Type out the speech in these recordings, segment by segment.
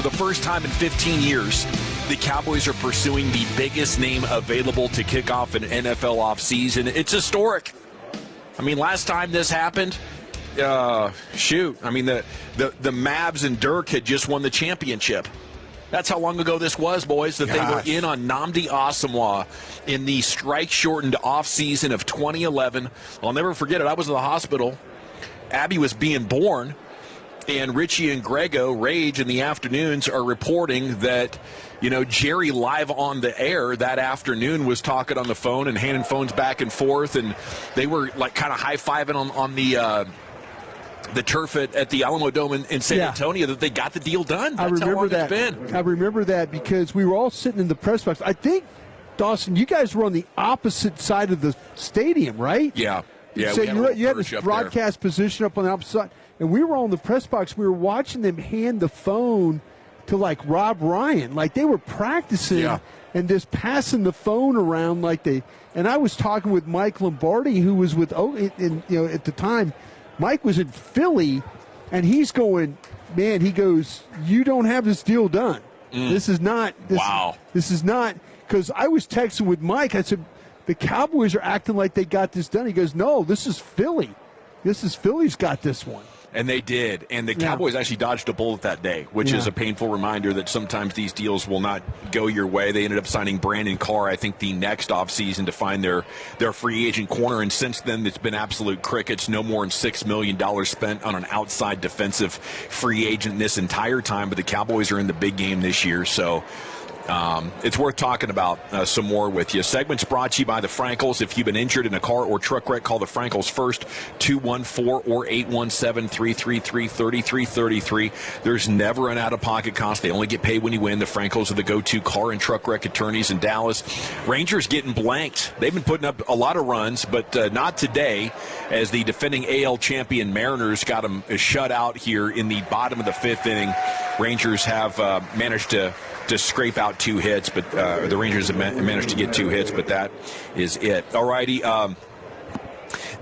For the first time in 15 years, the Cowboys are pursuing the biggest name available to kick off an NFL offseason. It's historic. I mean, last time this happened, the Mavs and Dirk had just won the championship. That's how long ago this was, boys, that they were in on Nnamdi Asomugha in the strike-shortened offseason of 2011. I'll never forget it. I was in the hospital. Abby was being born, and Richie and Grego, Rage, in the afternoons are reporting that, Jerry live on the air that afternoon was talking on the phone and handing phones back and forth, and they were like kind of high-fiving on the turf at the Alamo Dome in San Antonio that they got the deal done. That's how long it's been. I remember that because we were all sitting in the press box. I think, Dawson, you guys were on the opposite side of the stadium, right? Yeah. So you had this broadcast position up on the opposite side, and we were all in the press box. We were watching them hand the phone to, like, Rob Ryan. Like, they were practicing and just passing the phone around like they – and I was talking with Mike Lombardi, who was with at the time – Mike was in Philly, and he's going, man, he goes, you don't have this deal done. This is not. This is not. Because I was texting with Mike. I said, the Cowboys are acting like they got this done. He goes, no, this is Philly. Philly's got this one. And they did. And the Cowboys actually dodged a bullet that day, which is a painful reminder that sometimes these deals will not go your way. They ended up signing Brandon Carr, I think, the next offseason to find their free agent corner. And since then, it's been absolute crickets. No more than $6 million spent on an outside defensive free agent this entire time. But the Cowboys are in the big game this year. So it's worth talking about some more with you. Segment's brought to you by the Frankels. If you've been injured in a car or truck wreck, call the Frankels first, 214 or 817-333-3333. There's never an out-of-pocket cost. They only get paid when you win. The Frankels are the go-to car and truck wreck attorneys in Dallas. Rangers getting blanked. They've been putting up a lot of runs, but not today, as the defending AL champion Mariners got them shut out here in the bottom of the fifth inning. Rangers have managed to scrape out 2 hits, but the Rangers have managed to get 2 hits, but that is it. All righty.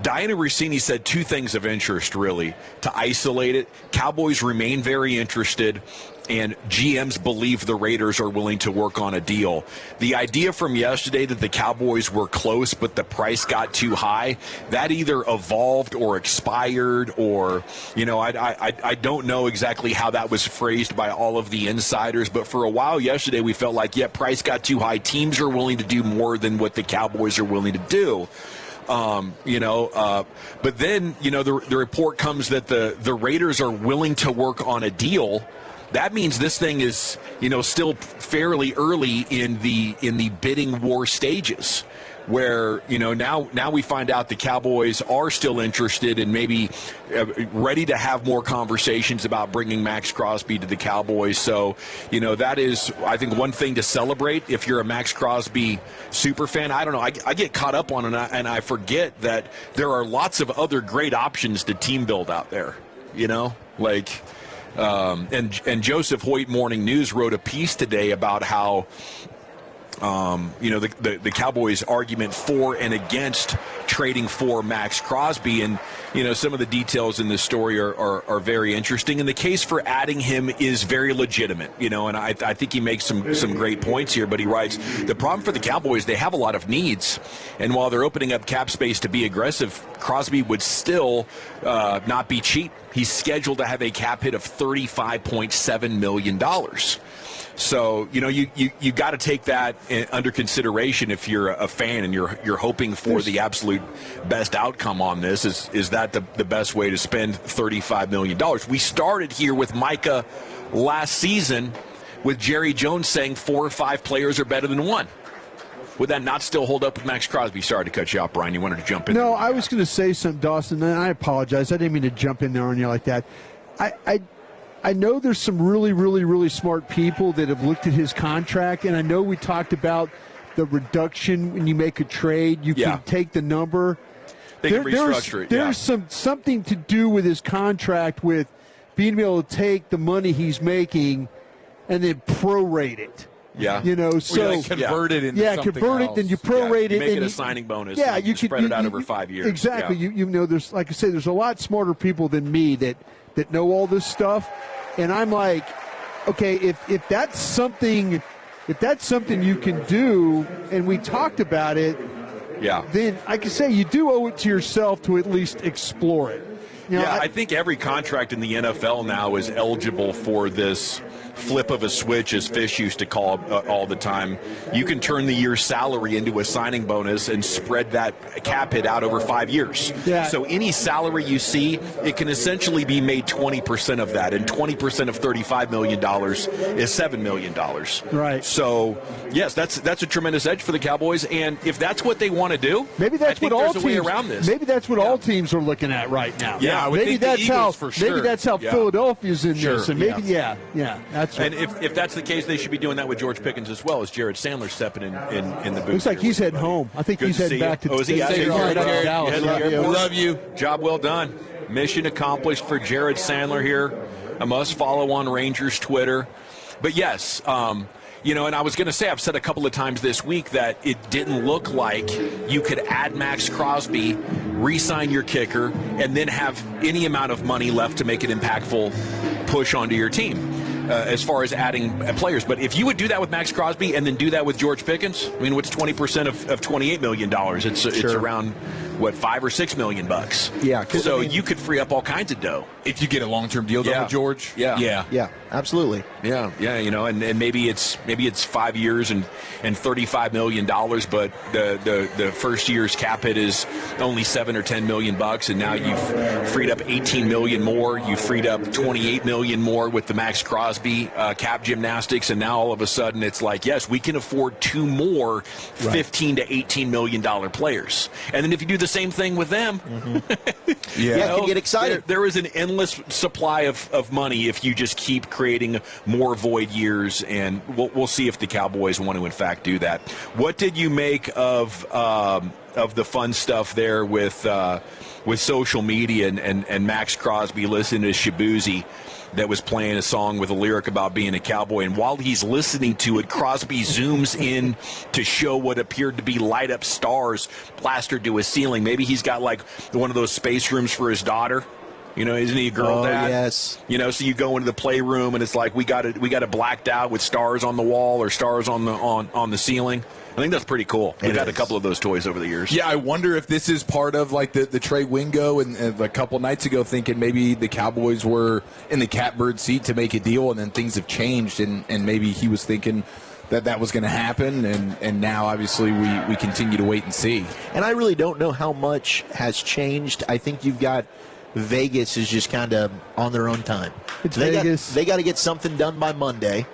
Diana Rossini said 2 things of interest, really, to isolate it. Cowboys remain very interested, and GMs believe the Raiders are willing to work on a deal. The idea from yesterday that the Cowboys were close but the price got too high, that either evolved or expired, or, I don't know exactly how that was phrased by all of the insiders, but for a while yesterday we felt like, price got too high. Teams are willing to do more than what the Cowboys are willing to do. But then, the report comes that the Raiders are willing to work on a deal. That means this thing is, still fairly early in the bidding war stages, where, now we find out the Cowboys are still interested and maybe ready to have more conversations about bringing Maxx Crosby to the Cowboys. So, that is, I think, one thing to celebrate if you're a Maxx Crosby super fan. I don't know. I get caught up on it, and I forget that there are lots of other great options to team build out there, and Joseph Hoyt Morning News wrote a piece today about how the Cowboys' argument for and against trading for Maxx Crosby, and some of the details in this story are very interesting, and the case for adding him is very legitimate, and I think he makes some great points here. But he writes, the problem for the Cowboys, they have a lot of needs, and while they're opening up cap space to be aggressive, Crosby would still not be cheap. He's scheduled to have a cap hit of $35.7 million. So, you got to take that under consideration if you're a fan and you're hoping for the absolute best outcome on this. Is that the best way to spend $35 million? We started here with Micah last season with Jerry Jones saying 4 or 5 players are better than 1. Would that not still hold up with Maxx Crosby? Sorry to cut you off, Brian. You wanted to jump in. No, I was going to say something, Dawson, and I apologize. I didn't mean to jump in there on you like that. I know there's some really, really, really smart people that have looked at his contract, and I know we talked about the reduction when you make a trade. You can take the number. They can restructure it. There's something to do with his contract with being able to take the money he's making and then prorate it. Yeah. So convert it into something convert else. it, then you prorate it. You make and it a signing bonus. Yeah, you spread it out over 5 years. Exactly. Yeah. There's, like I say, there's a lot smarter people than me that know all this stuff. And I'm like, okay, if that's something you can do, and we talked about it, then I can say you do owe it to yourself to at least explore it. I think every contract in the NFL now is eligible for this flip of a switch, as Fish used to call all the time. You can turn the year's salary into a signing bonus and spread that cap hit out over 5 years. Yeah. So any salary you see, it can essentially be made 20% of that, and 20% of $35 million is $7 million. Right. So, yes, that's a tremendous edge for the Cowboys, and if that's what they want to do, maybe that's what all teams, way around this. Maybe that's what all teams are looking at right now. Yeah, maybe that's how for sure. Maybe that's how Philadelphia's in this, and maybe that's and if that's the case, they should be doing that with George Pickens as well, as Jared Sandler stepping in the booth. Looks like he's heading home. I think he's heading back to is he? Dallas. Love you. Job well done. Mission accomplished for Jared Sandler here. A must follow on Rangers Twitter. But yes, and I was going to say, I've said a couple of times this week that it didn't look like you could add Maxx Crosby, re-sign your kicker, and then have any amount of money left to make an impactful push onto your team. As far as adding players. But if you would do that with Maxx Crosby and then do that with George Pickens, I mean, what's 20% of $28 million? It's around, what, $5 or $6 million bucks. Yeah. So you could free up all kinds of dough. If you get a long-term deal done with George. Yeah, absolutely. Yeah, and maybe it's 5 years and $35 million, but the first year's cap hit is only $7 or $10 million, and now you've freed up $18 million more. You freed up $28 million more with the Maxx Crosby cap gymnastics, and now all of a sudden it's like, yes, we can afford two more $15 to $18 million players. And then if you do the same thing with them, it can get excited. There is an endless supply of money if you just keep creating more void years, and we'll see if the Cowboys want to in fact do that. What did you make of the fun stuff there with social media and Maxx Crosby listening to Shabuzi that was playing a song with a lyric about being a Cowboy, and while he's listening to it, Crosby zooms in to show what appeared to be light up stars plastered to his ceiling. Maybe he's got like one of those space rooms for his daughter. Isn't he a girl dad? Yes. So you go into the playroom and it's like we got it blacked out with stars on the wall or stars on the ceiling. I think that's pretty cool. We've had a couple of those toys over the years. Yeah, I wonder if this is part of like the Trey Wingo and a couple nights ago thinking maybe the Cowboys were in the catbird seat to make a deal, and then things have changed, and maybe he was thinking that was going to happen, and now obviously we continue to wait and see. And I really don't know how much has changed. I think you've got Vegas is just kind of on their own time. It's Vegas. They got to get something done by Monday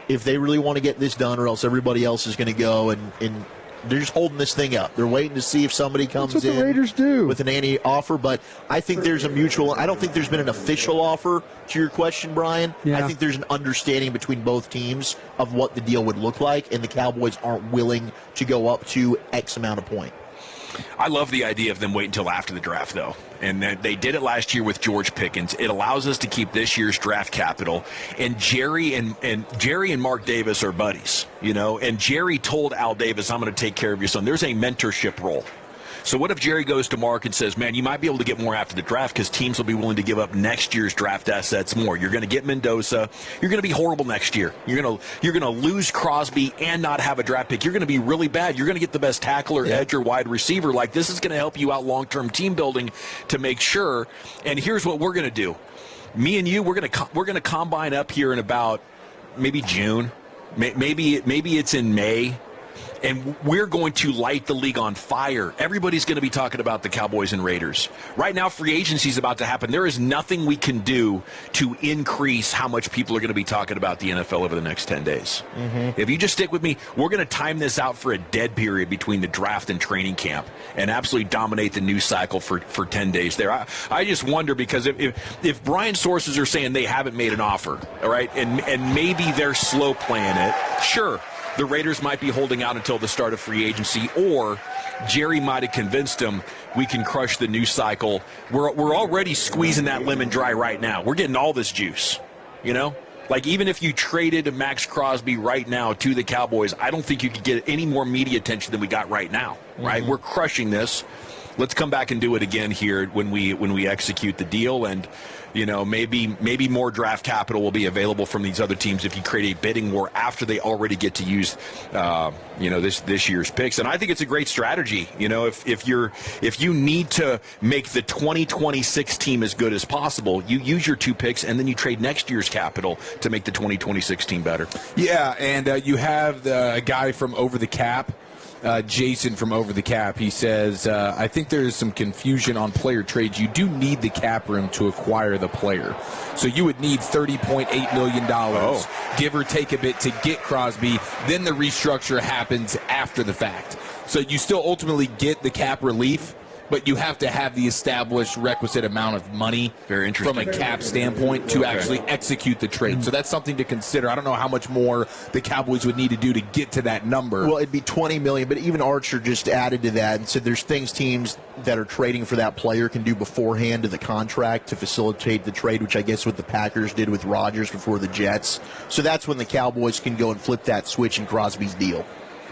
if they really want to get this done, or else everybody else is going to go and they're just holding this thing up. They're waiting to see if somebody comes That's what in the Raiders do. with an anti-offer. But I think there's a mutual. I don't think there's been an official offer to your question, Brian. Yeah. I think there's an understanding between both teams of what the deal would look like, and the Cowboys aren't willing to go up to X amount of point. I love the idea of them waiting until after the draft, though. And they did it last year with George Pickens. It allows us to keep this year's draft capital. And Jerry and Mark Davis are buddies, And Jerry told Al Davis, I'm going to take care of your son. There's a mentorship role. So what if Jerry goes to Mark and says, man, you might be able to get more after the draft because teams will be willing to give up next year's draft assets more. You're going to get Mendoza. You're going to be horrible next year. You're going to lose Crosby and not have a draft pick. You're going to be really bad. You're going to get the best tackle or edge or wide receiver. Like, this is going to help you out long-term team building to make sure. And here's what we're going to do. Me and you, we're going to combine up here in about maybe June. Maybe it's in May. And we're going to light the league on fire. Everybody's going to be talking about the Cowboys and Raiders. Right now, free agency is about to happen. There is nothing we can do to increase how much people are going to be talking about the NFL over the next 10 days. Mm-hmm. If you just stick with me, we're going to time this out for a dead period between the draft and training camp and absolutely dominate the news cycle for 10 days there. I just wonder, because if Brian's sources are saying they haven't made an offer, all right, and maybe they're slow playing it, sure. The Raiders might be holding out until the start of free agency, or Jerry might have convinced them we can crush the news cycle. We're already squeezing that lemon dry right now. We're getting all this juice, Like, even if you traded Maxx Crosby right now to the Cowboys, I don't think you could get any more media attention than we got right now, right? Mm-hmm. We're crushing this. let's come back and do it again here when we execute the deal. And maybe more draft capital will be available from these other teams if you create a bidding war after they already get to use this year's picks. And I think it's a great strategy. If you need to make the 2026 team as good as possible, you use your 2 picks and then you trade next year's capital to make the 2026 team better. Yeah, and you have a guy from Over the Cap. Jason from Over the Cap, he says, I think there is some confusion on player trades. You do need the cap room to acquire the player. So you would need $30.8 million, give or take a bit, to get Crosby. Then the restructure happens after the fact. So you still ultimately get the cap relief, but you have to have the established requisite amount of money from a cap standpoint to actually execute the trade. So that's something to consider. I don't know how much more the Cowboys would need to do to get to that number. Well, it'd be $20 million, but even Archer just added to that and said there's things teams that are trading for that player can do beforehand to the contract to facilitate the trade, which I guess what the Packers did with Rodgers before the Jets. So that's when the Cowboys can go and flip that switch in Crosby's deal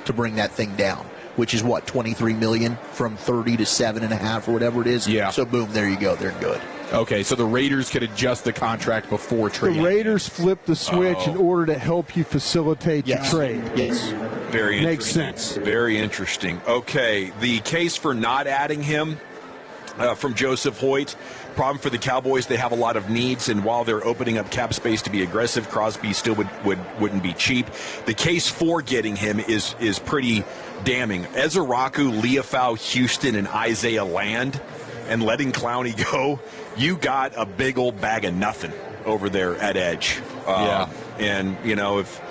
to bring that thing down, which is what, $23 million from 30 to 7.5 or whatever it is. Yeah. So boom, there you go. They're good. Okay, so the Raiders could adjust the contract before trading. The Raiders flip the switch in order to help you facilitate your trade. Yes. Very interesting. Makes sense. Very interesting. Okay, the case for not adding him from Joseph Hoyt. Problem for the Cowboys, they have a lot of needs, and while they're opening up cap space to be aggressive, Crosby still wouldn't be cheap. The case for getting him is pretty damning. Ezeraku, Leofau, Houston, and Isaiah Land, and letting Clowney go, you got a big old bag of nothing over there at edge. And if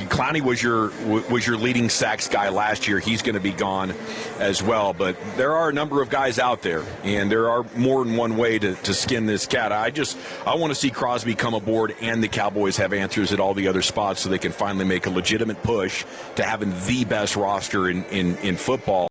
Clowney was your leading sacks guy last year, he's going to be gone as well. But there are a number of guys out there, and there are more than one way to skin this cat. I want to see Crosby come aboard and the Cowboys have answers at all the other spots so they can finally make a legitimate push to having the best roster in football.